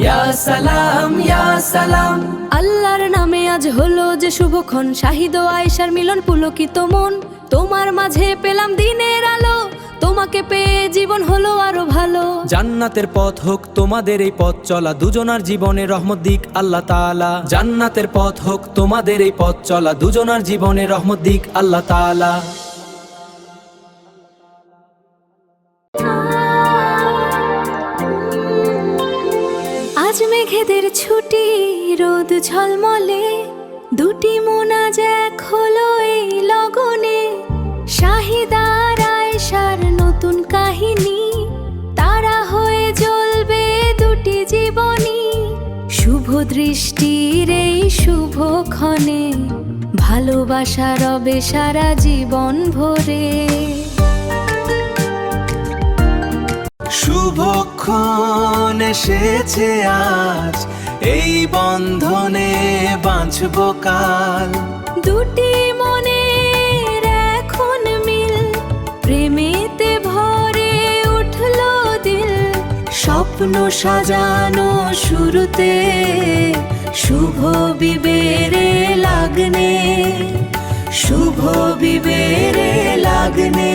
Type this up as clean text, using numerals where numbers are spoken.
ইয়া সালাম ইয়া সালাম। আল্লাহর নামে আজ হলো যে শুভক্ষণ, শাহিদ ও আয়েশার মিলন পুলকিত মন। তোমার মাঝে পেলাম দিনের আলো, তোমাকে পেয়ে জীবন হলো আরো ভালো। জান্নাতের পথ হোক তোমাদের এই পথ চলা, দুজনার জীবনে রহমত দিক আল্লাহ তাআলা। জান্নাতের পথ হোক তোমাদের এই পথ চলা, দুজনার জীবনে রহমত দিক আল্লাহ তাআলা। আজ মেঘেদের ছুটি, রোদ ঝলমলে, দুটি মন আজ এক হলো এই লগনে। শাহিদ আর আয়েশার নতুন কাহিনী, তারা হয়ে জ্বলবে দুটি জীবনী। শুভ দৃষ্টির এই শুভক্ষণে, ভালোবাসা রবে সারা জীবন ভরে। শুভক্ষণ এসেছে আজ, এই বন্ধনে বাঁচবো কাল। দুটি মনের এখন মিল, প্রেমেতে ভরে উঠলো দিল। স্বপ্ন সাজানো শুরুতে, শুভ বিবেরে লাগনে, শুভ বিবেরে লাগনে।